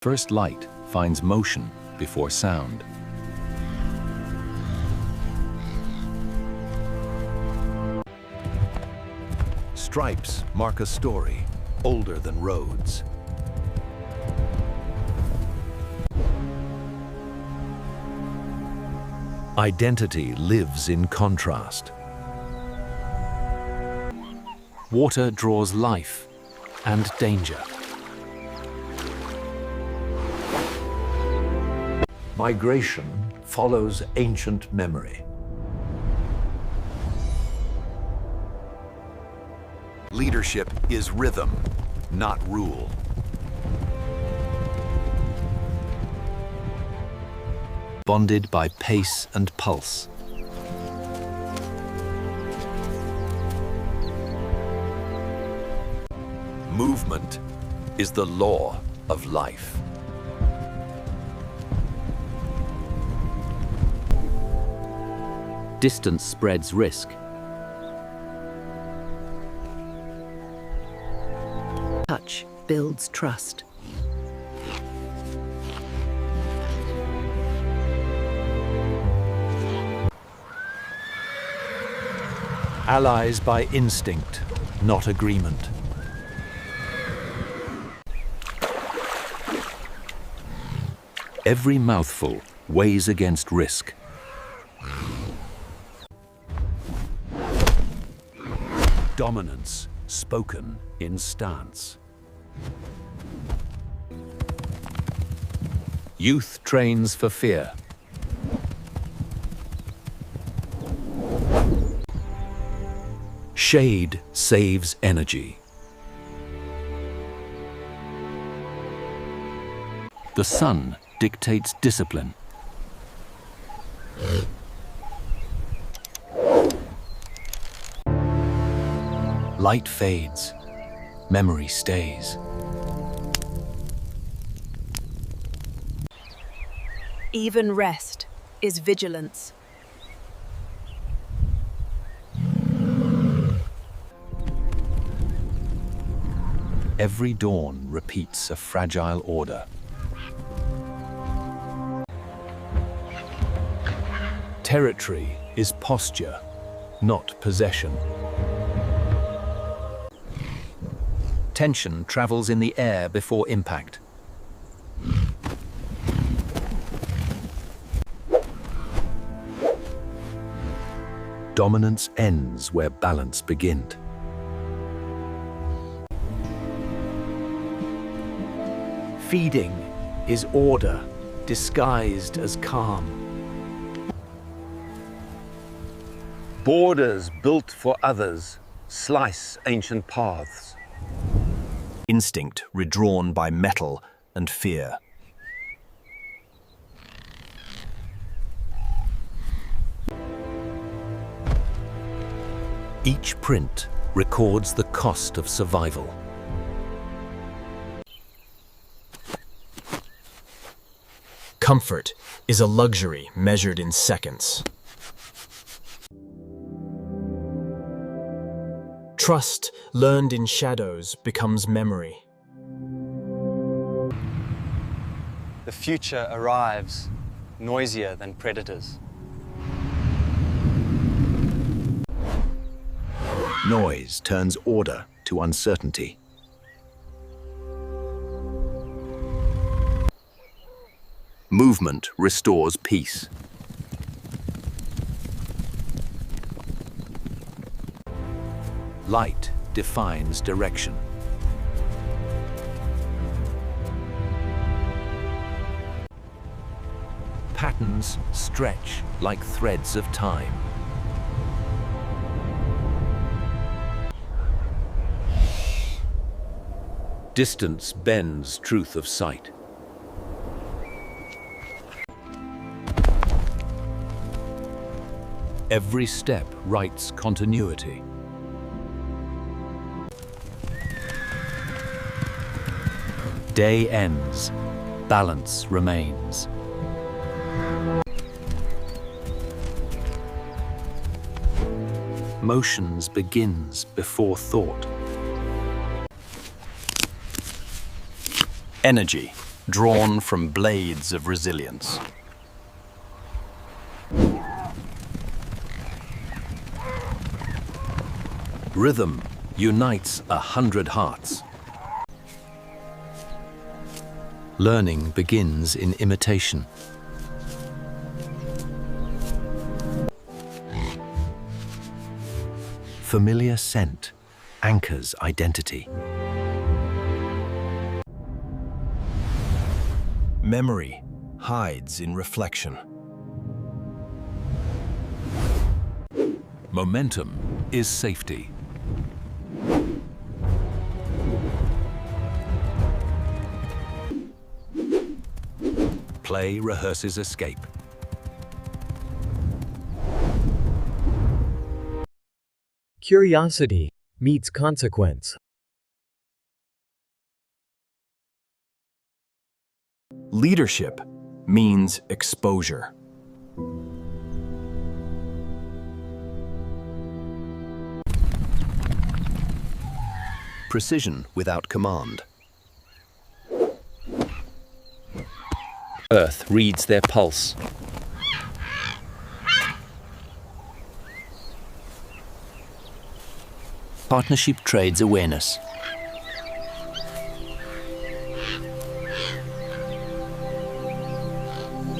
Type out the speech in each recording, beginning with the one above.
First light finds motion before sound. Stripes mark a story older than roads. Identity lives in contrast. Water draws life and danger. Migration follows ancient memory. Leadership is rhythm, not rule. Bonded by pace and pulse. Movement is the law of life. Distance spreads risk. Touch builds trust. Allies by instinct, not agreement. Every mouthful weighs against risk. Dominance spoken in stance. Youth trains for fear. Shade saves energy. The sun dictates discipline. Light fades, memory stays. Even rest is vigilance. Every dawn repeats a fragile order. Territory is posture, not possession. Tension travels in the air before impact. Dominance ends where balance begins. Feeding is order disguised as calm. Borders built for others slice ancient paths. Instinct redrawn by metal and fear. Each print records the cost of survival. Comfort is a luxury measured in seconds. Trust learned in shadows becomes memory. The future arrives, noisier than predators. Noise turns order to uncertainty. Movement restores peace. Light defines direction. Patterns stretch like threads of time. Distance bends truth of sight. Every step writes continuity. Day ends, balance remains. Motions begins before thought. Energy drawn from blades of resilience. Rhythm unites 100 hearts. Learning begins in imitation. Familiar scent anchors identity. Memory hides in reflection. Momentum is safety. Play rehearses escape. Curiosity meets consequence. Leadership means exposure. Precision without command. Earth reads their pulse. Partnership trades awareness.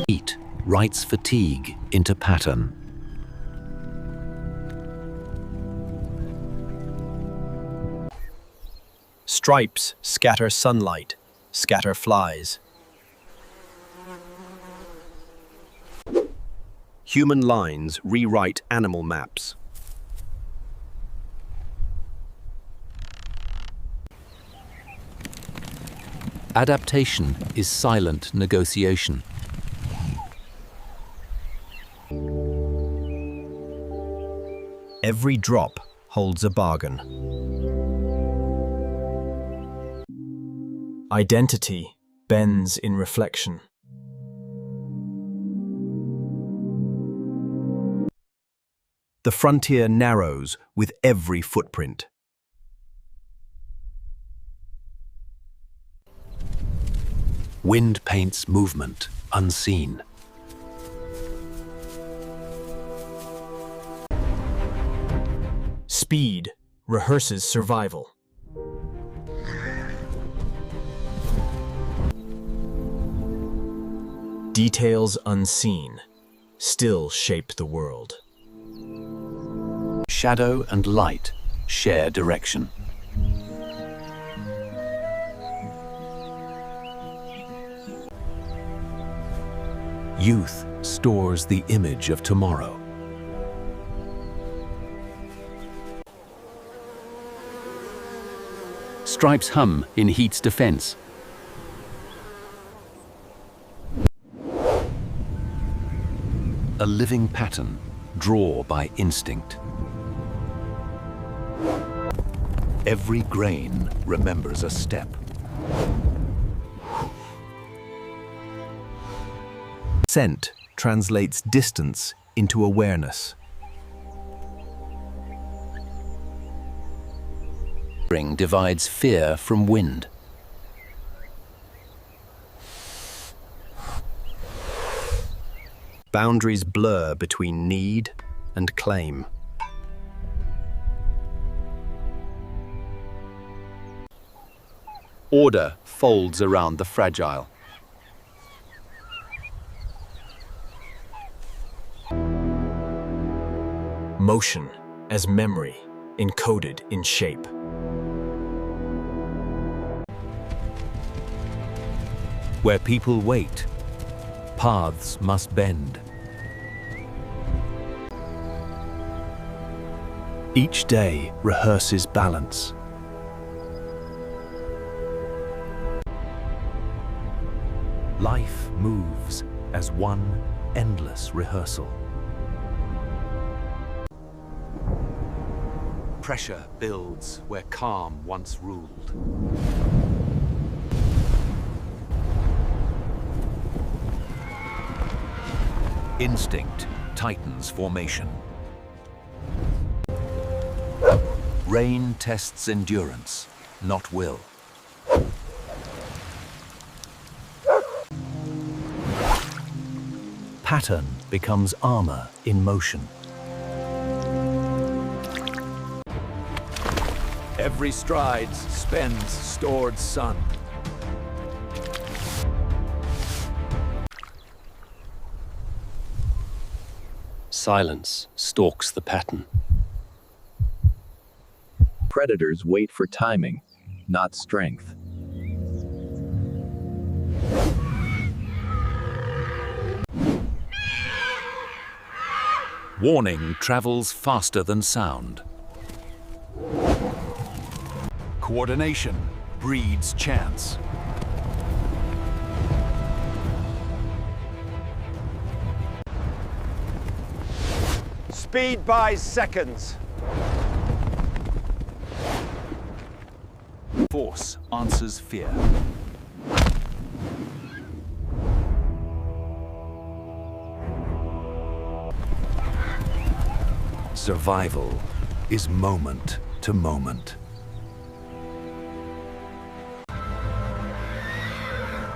Heat writes fatigue into pattern. Stripes scatter sunlight, scatter flies. Human lines rewrite animal maps. Adaptation is silent negotiation. Every drop holds a bargain. Identity bends in reflection. The frontier narrows with every footprint. Wind paints movement unseen. Speed rehearses survival. Details unseen still shape the world. Shadow and light share direction. Youth stores the image of tomorrow. Stripes hum in heat's defense. A living pattern, draw by instinct. Every grain remembers a step. Scent translates distance into awareness. Spring divides fear from wind. Boundaries blur between need and claim. Order folds around the fragile. Motion as memory encoded in shape. Where people wait, paths must bend. Each day rehearses balance. Life moves as one endless rehearsal. Pressure builds where calm once ruled. Instinct tightens formation. Rain tests endurance, not will. Pattern becomes armor in motion. Every stride spends stored sun. Silence stalks the pattern. Predators wait for timing, not strength. Warning travels faster than sound. Coordination breeds chance. Speed buys seconds. Force answers fear. Survival is moment to moment.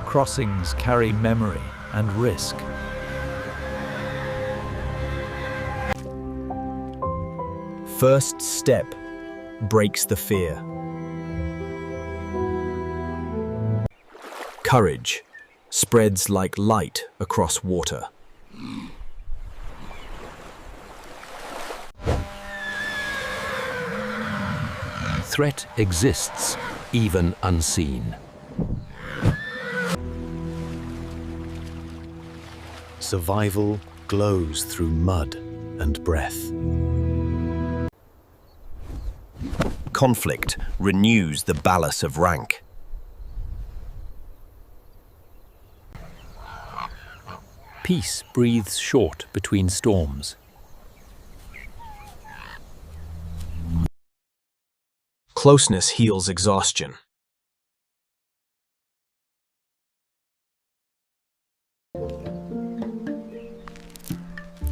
Crossings carry memory and risk. First step breaks the fear. Courage spreads like light across water. Threat exists, even unseen. Survival glows through mud and breath. Conflict renews the ballast of rank. Peace breathes short between storms. Closeness heals exhaustion.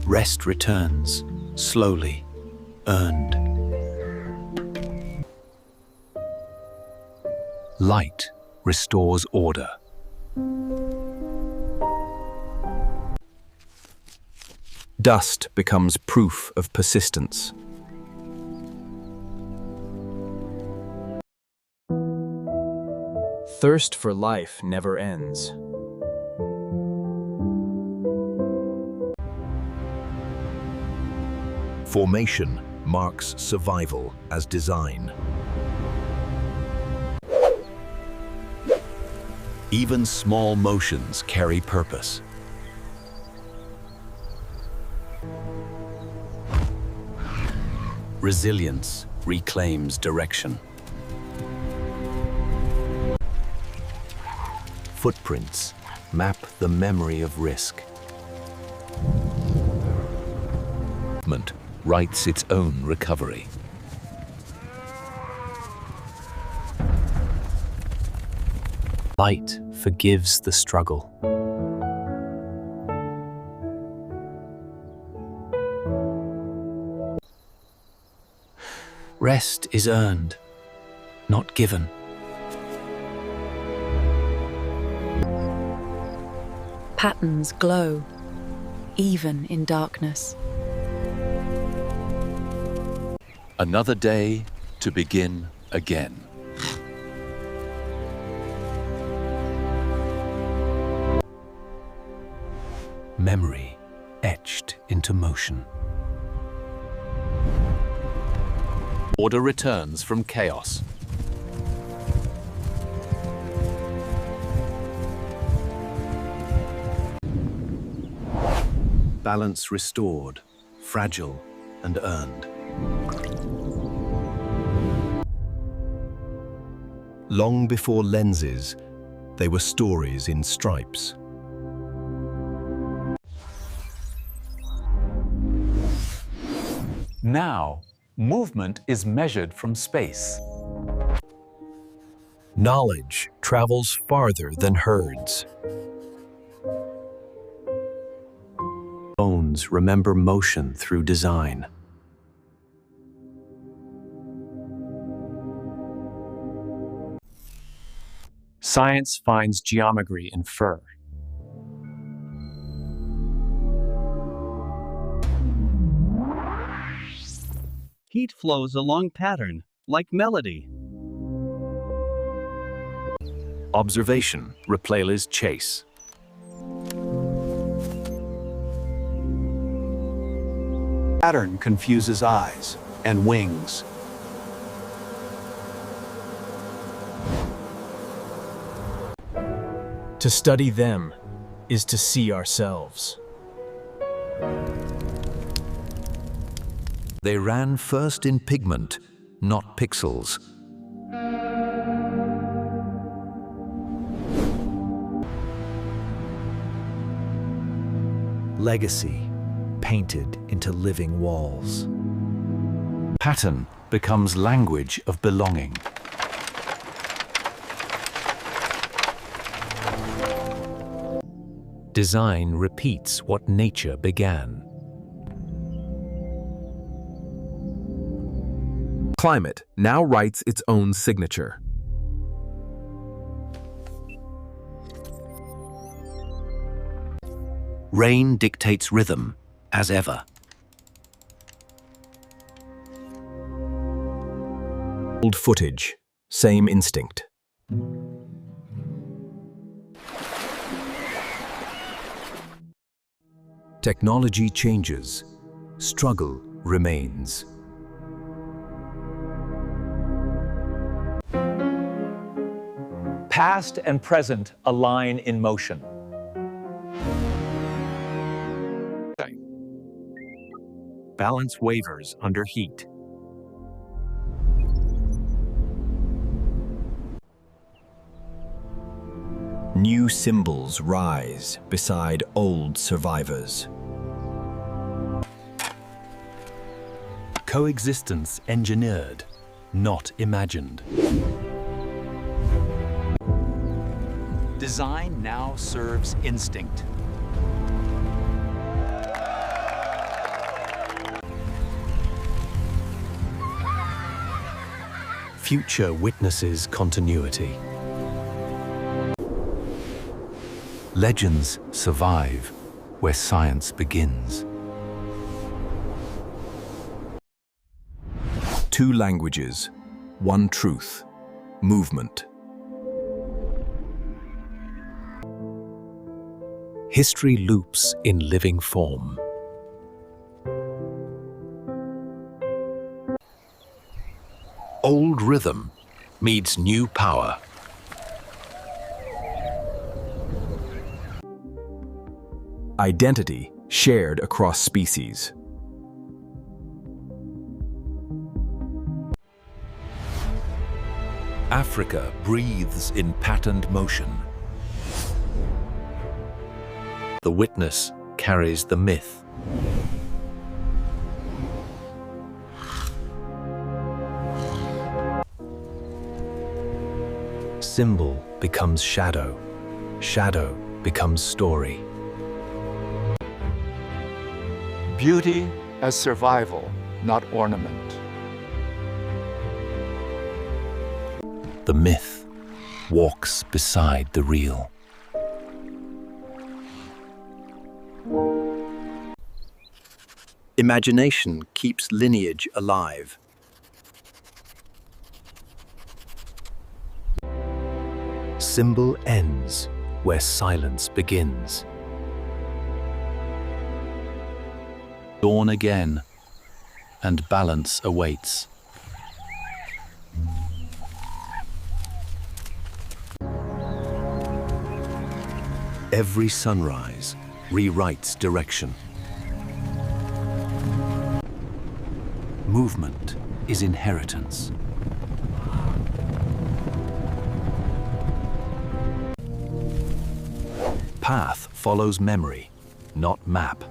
Rest returns, slowly, earned. Light restores order. Dust becomes proof of persistence. Thirst for life never ends. Formation marks survival as design. Even small motions carry purpose. Resilience reclaims direction. Footprints map the memory of risk. Movement writes its own recovery. Light forgives the struggle. Rest is earned, not given. Patterns glow, even in darkness. Another day to begin again. Memory etched into motion. Order returns from chaos. Balance restored, fragile and earned. Long before lenses, they were stories in stripes. Now, movement is measured from space. Knowledge travels farther than herds. Bones remember motion through design. Science finds geometry in fur. Heat flows along pattern, like melody. Observation replaces chase. Pattern confuses eyes and wings. To study them is to see ourselves. They ran first in pigment, not pixels. Legacy painted into living walls. Pattern becomes language of belonging. Design repeats what nature began. Climate now writes its own signature. Rain dictates rhythm, as ever. Old footage, same instinct. Technology changes, struggle remains. Past and present align in motion. Balance wavers under heat. New symbols rise beside old survivors. Coexistence engineered, not imagined. Design now serves instinct. Future witnesses continuity. Legends survive where science begins. Two languages, one truth, movement. History loops in living form. Old rhythm meets new power. Identity shared across species. Africa breathes in patterned motion. The witness carries the myth. Symbol becomes shadow. Shadow becomes story. Beauty as survival, not ornament. The myth walks beside the real. Imagination keeps lineage alive. Symbol ends where silence begins. Dawn again, and balance awaits. Every sunrise rewrites direction. Movement is inheritance. Path follows memory, not map.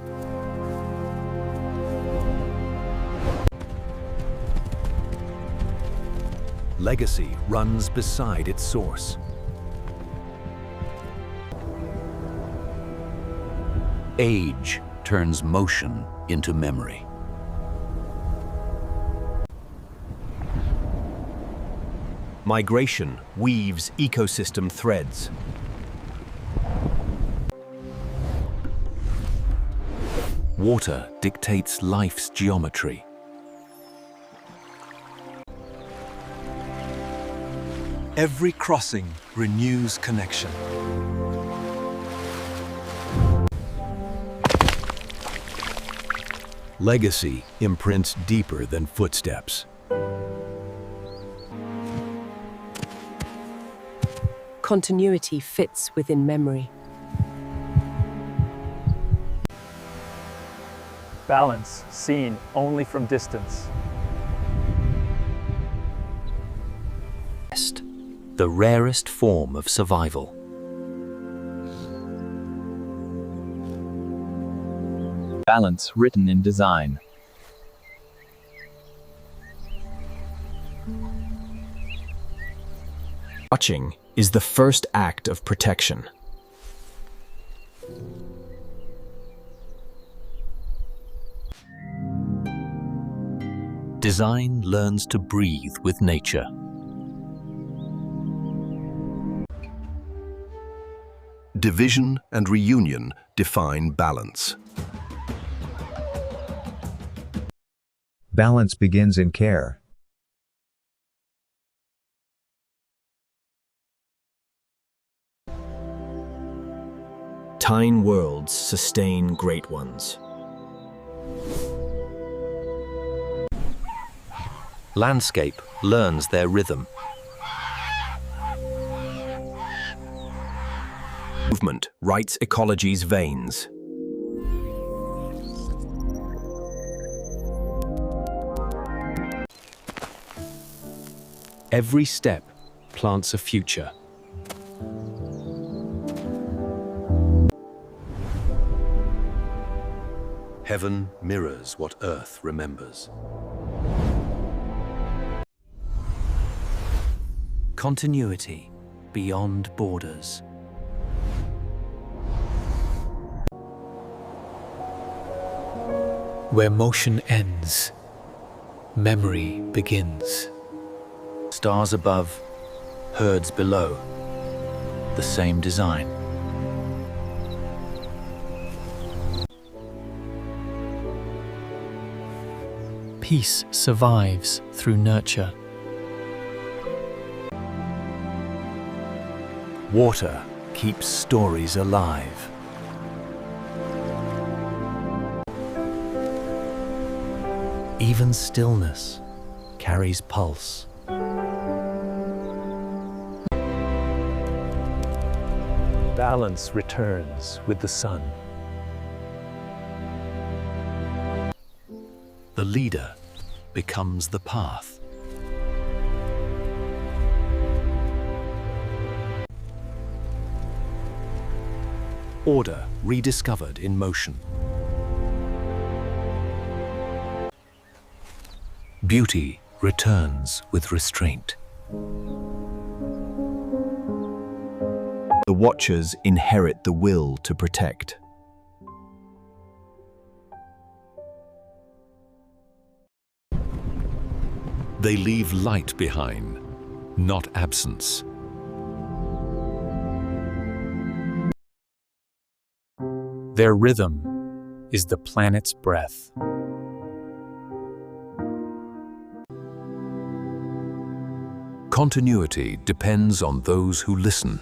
Legacy runs beside its source. Age turns motion into memory. Migration weaves ecosystem threads. Water dictates life's geometry. Every crossing renews connection. Legacy imprints deeper than footsteps. Continuity fits within memory. Balance seen only from distance. The rarest form of survival. Balance written in design. Watching is the first act of protection. Design learns to breathe with nature. Division and reunion define balance. Balance begins in care. Tine worlds sustain great ones. Landscape learns their rhythm. Movement writes ecology's veins. Every step plants a future. Heaven mirrors what Earth remembers. Continuity beyond borders. Where motion ends, memory begins. Stars above, herds below. The same design. Peace survives through nurture. Water keeps stories alive. Even stillness carries pulse. Balance returns with the sun. The leader becomes the path. Order rediscovered in motion. Beauty returns with restraint. The Watchers inherit the will to protect. They leave light behind, not absence. Their rhythm is the planet's breath. Continuity depends on those who listen.